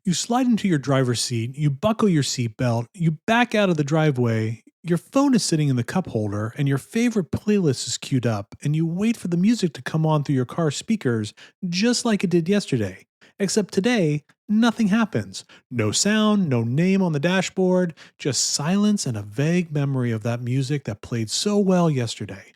You slide into your driver's seat, you buckle your seatbelt, you back out of the driveway, your phone is sitting in the cup holder, and your favorite playlist is queued up, and you wait for the music to come on through your car speakers just like it did yesterday. Except today, nothing happens. No sound, no name on the dashboard, just silence and a vague memory of that music that played so well yesterday.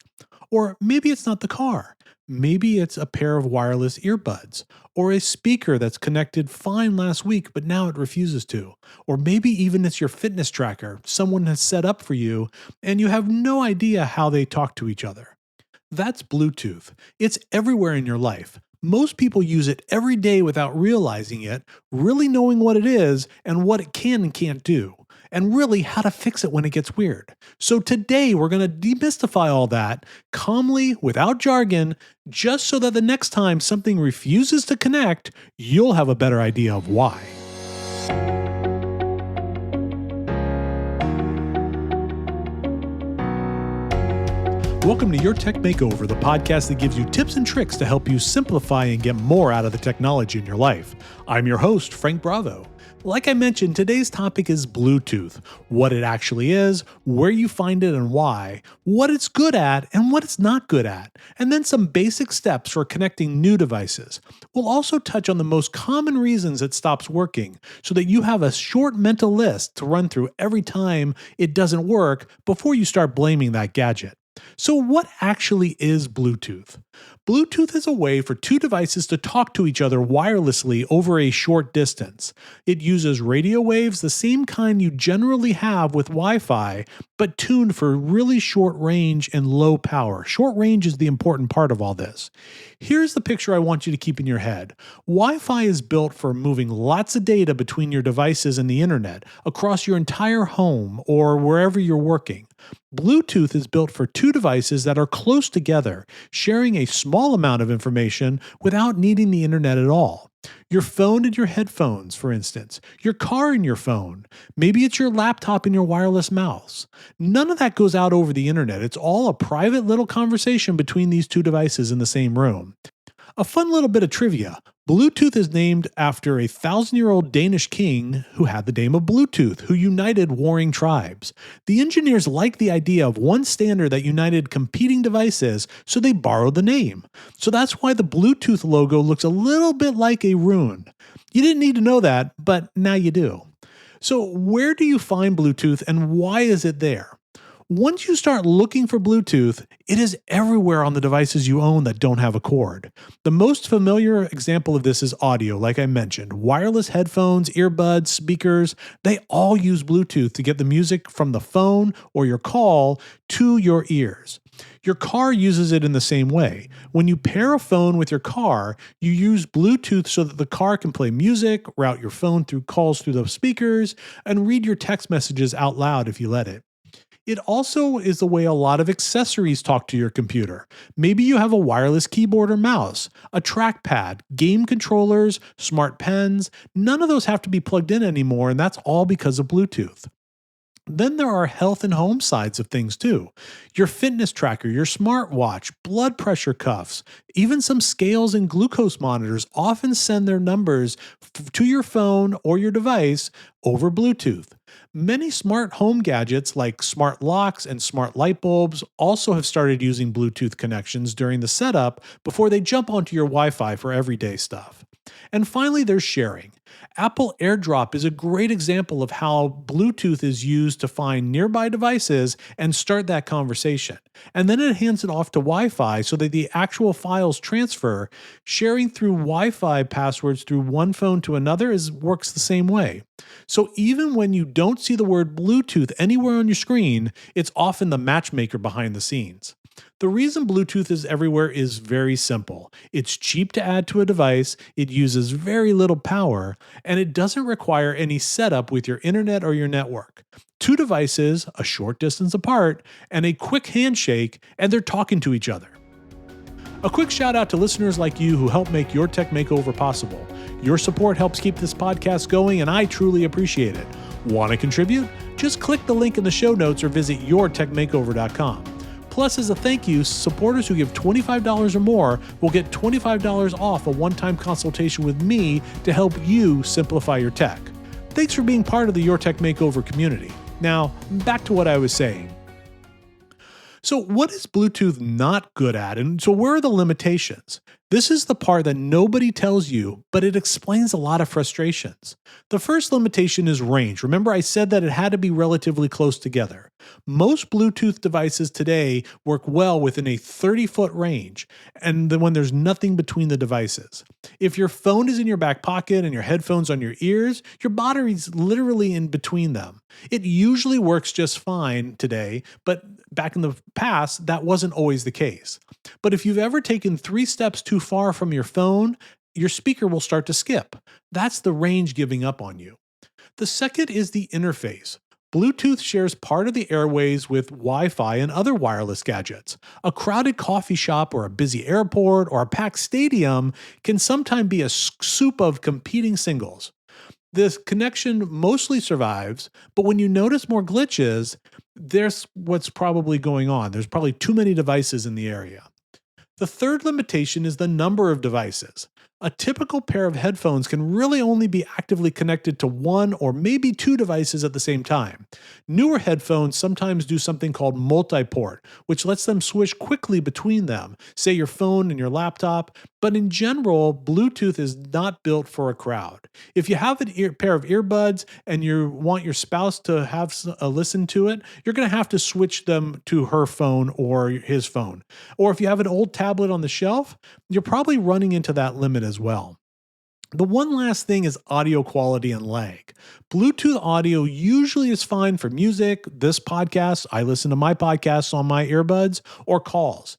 Or maybe it's not the car. Maybe it's a pair of wireless earbuds, or a speaker that's connected fine last week but now it refuses to. Or maybe even it's your fitness tracker someone has set up for you and you have no idea how they talk to each other. That's Bluetooth. It's everywhere in your life. Most people use it every day without realizing it, really knowing what it is and what it can and can't do, and really how to fix it when it gets weird. So today we're going to demystify all that calmly, without jargon, just so that the next time something refuses to connect, you'll have a better idea of why. Welcome to Your Tech Makeover, the podcast that gives you tips and tricks to help you simplify and get more out of the technology in your life. I'm your host, Frank Bravo. Like I mentioned, today's topic is Bluetooth, what it actually is, where you find it and why, what it's good at and what it's not good at, and then some basic steps for connecting new devices. We'll also touch on the most common reasons it stops working so that you have a short mental list to run through every time it doesn't work before you start blaming that gadget. So what actually is Bluetooth? Bluetooth is a way for two devices to talk to each other wirelessly over a short distance. It uses radio waves, the same kind you generally have with Wi-Fi, but tuned for really short range and low power. Short range is the important part of all this. Here's the picture I want you to keep in your head. Wi-Fi is built for moving lots of data between your devices and the internet, across your entire home or wherever you're working. Bluetooth is built for two devices that are close together, sharing a small amount of information without needing the internet at all. Your phone and your headphones, for instance. Your car and your phone. Maybe it's your laptop and your wireless mouse. None of that goes out over the internet. It's all a private little conversation between these two devices in the same room. A fun little bit of trivia. Bluetooth is named after a 1,000-year-old Danish king who had the name of Bluetooth, who united warring tribes. The engineers liked the idea of one standard that united competing devices, so they borrowed the name. So that's why the Bluetooth logo looks a little bit like a rune. You didn't need to know that, but now you do. So where do you find Bluetooth and why is it there? Once you start looking for Bluetooth, it is everywhere on the devices you own that don't have a cord. The most familiar example of this is audio, like I mentioned. Wireless headphones, earbuds, speakers, they all use Bluetooth to get the music from the phone or your call to your ears. Your car uses it in the same way. When you pair a phone with your car, you use Bluetooth so that the car can play music, route your phone through calls through the speakers, and read your text messages out loud if you let it. It also is the way a lot of accessories talk to your computer. Maybe you have a wireless keyboard or mouse, a trackpad, game controllers, smart pens. None of those have to be plugged in anymore, and that's all because of Bluetooth. Then there are health and home sides of things too. Your fitness tracker, your smartwatch, blood pressure cuffs, even some scales and glucose monitors often send their numbers to your phone or your device over Bluetooth. Many smart home gadgets like smart locks and smart light bulbs also have started using Bluetooth connections during the setup before they jump onto your Wi-Fi for everyday stuff. And finally, there's sharing. Apple AirDrop is a great example of how Bluetooth is used to find nearby devices and start that conversation. And then it hands it off to Wi-Fi so that the actual files transfer. Sharing through Wi-Fi passwords through one phone to another works the same way. So even when you don't see the word Bluetooth anywhere on your screen, it's often the matchmaker behind the scenes. The reason Bluetooth is everywhere is very simple. It's cheap to add to a device, it uses very little power, and it doesn't require any setup with your internet or your network. Two devices, a short distance apart, and a quick handshake, and they're talking to each other. A quick shout out to listeners like you who help make Your Tech Makeover possible. Your support helps keep this podcast going, and I truly appreciate it. Want to contribute? Just click the link in the show notes or visit yourtechmakeover.com. Plus, as a thank you, supporters who give $25 or more will get $25 off a one-time consultation with me to help you simplify your tech. Thanks for being part of the Your Tech Makeover community. Now, back to what I was saying. So what is Bluetooth not good at? And so where are the limitations? This is the part that nobody tells you, but it explains a lot of frustrations. The first limitation is range. Remember, I said that it had to be relatively close together. Most Bluetooth devices today work well within a 30-foot range, and then when there's nothing between the devices. If your phone is in your back pocket and your headphones on your ears, your battery's literally in between them. It usually works just fine today, but back in the past, that wasn't always the case. But if you've ever taken 3 steps too far from your phone, your speaker will start to skip. That's the range giving up on you. The second is the interface. Bluetooth shares part of the airways with Wi-Fi and other wireless gadgets. A crowded coffee shop or a busy airport or a packed stadium can sometimes be a soup of competing signals. This connection mostly survives, but when you notice more glitches, there's what's probably going on. There's probably too many devices in the area. The third limitation is the number of devices. A typical pair of headphones can really only be actively connected to 1 or maybe 2 devices at the same time. Newer headphones sometimes do something called multi-port, which lets them switch quickly between them, say your phone and your laptop, but in general, Bluetooth is not built for a crowd. If you have a pair of earbuds and you want your spouse to have a listen to it, you're going to have to switch them to her phone or his phone. Or if you have an old tablet on the shelf, you're probably running into that limit as well. The one last thing is audio quality and lag. Bluetooth audio usually is fine for music, this podcast, I listen to my podcasts on my earbuds, or calls.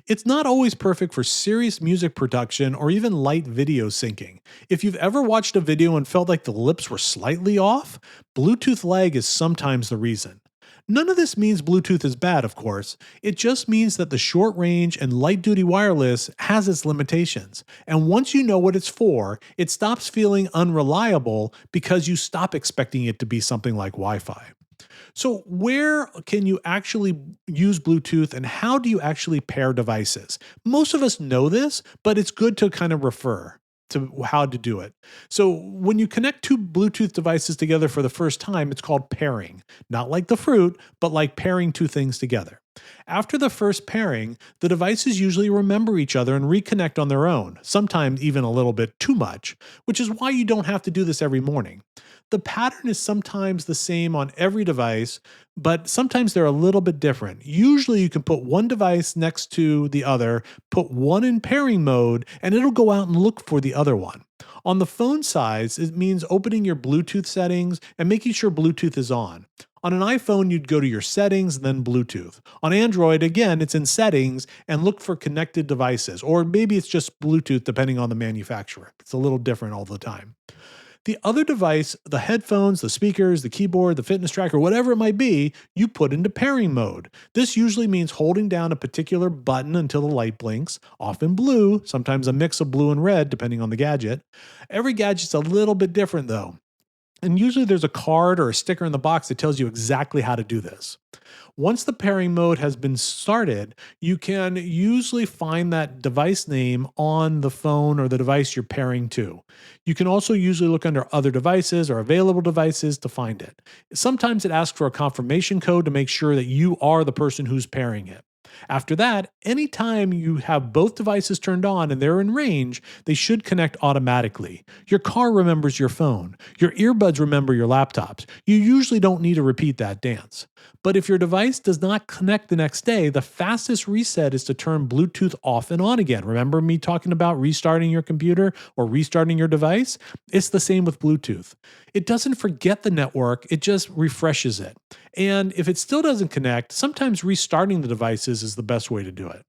It's not always perfect for serious music production or even light video syncing. If you've ever watched a video and felt like the lips were slightly off, Bluetooth lag is sometimes the reason. None of this means Bluetooth is bad, of course. It just means that the short range and light duty wireless has its limitations. And once you know what it's for, it stops feeling unreliable because you stop expecting it to be something like Wi-Fi. So where can you actually use Bluetooth and how do you actually pair devices? Most of us know this, but it's good to kind of refer to how to do it. So when you connect 2 Bluetooth devices together for the first time, it's called pairing. Not like the fruit, but like pairing 2 things together. After the first pairing, the devices usually remember each other and reconnect on their own, sometimes even a little bit too much, which is why you don't have to do this every morning. The pattern is sometimes the same on every device, but sometimes they're a little bit different. Usually you can put one device next to the other, put one in pairing mode, and it'll go out and look for the other one. On the phone size, it means opening your Bluetooth settings and making sure Bluetooth is on. On an iPhone, you'd go to your settings, then Bluetooth. On Android, again, it's in settings and look for connected devices, or maybe it's just Bluetooth depending on the manufacturer. It's a little different all the time. The other device, the headphones, the speakers, the keyboard, the fitness tracker, whatever it might be, you put into pairing mode. This usually means holding down a particular button until the light blinks, often blue, sometimes a mix of blue and red depending on the gadget. Every gadget's a little bit different though. And usually there's a card or a sticker in the box that tells you exactly how to do this. Once the pairing mode has been started, you can usually find that device name on the phone or the device you're pairing to. You can also usually look under other devices or available devices to find it. Sometimes it asks for a confirmation code to make sure that you are the person who's pairing it. After that, anytime you have both devices turned on and they're in range, they should connect automatically. Your car remembers your phone. Your earbuds remember your laptops. You usually don't need to repeat that dance. But if your device does not connect the next day, the fastest reset is to turn Bluetooth off and on again. Remember me talking about restarting your computer or restarting your device? It's the same with Bluetooth. It doesn't forget the network, it just refreshes it. And if it still doesn't connect, sometimes restarting the devices is the best way to do it.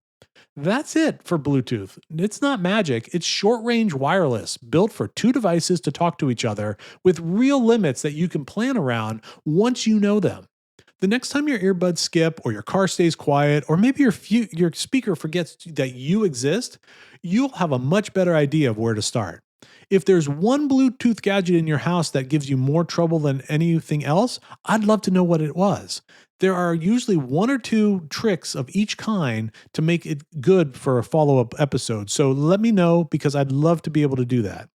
That's it for Bluetooth. It's not magic. It's short-range wireless built for 2 devices to talk to each other with real limits that you can plan around once you know them. The next time your earbuds skip or your car stays quiet or maybe your speaker forgets that you exist, you'll have a much better idea of where to start. If there's one Bluetooth gadget in your house that gives you more trouble than anything else, I'd love to know what it was. There are usually one or two tricks of each kind to make it good for a follow-up episode. So let me know because I'd love to be able to do that.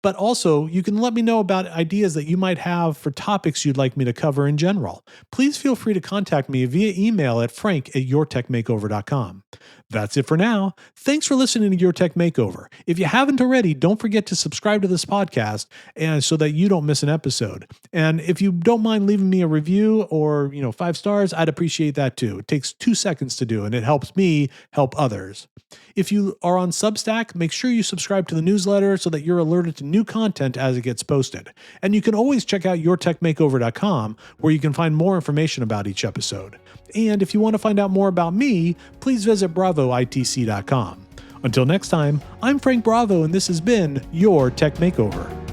But also, you can let me know about ideas that you might have for topics you'd like me to cover in general. Please feel free to contact me via email at frank@yourtechmakeover.com. That's it for now. Thanks for listening to Your Tech Makeover. If you haven't already, don't forget to subscribe to this podcast and so that you don't miss an episode. And if you don't mind leaving me a review or, 5 stars, I'd appreciate that too. It takes 2 seconds to do and it helps me help others. If you are on Substack, make sure you subscribe to the newsletter so that you're alerted to new content as it gets posted. And you can always check out yourtechmakeover.com where you can find more information about each episode. And if you want to find out more about me, please visit bravoitc.com. Until next time, I'm Frank Bravo and this has been Your Tech Makeover.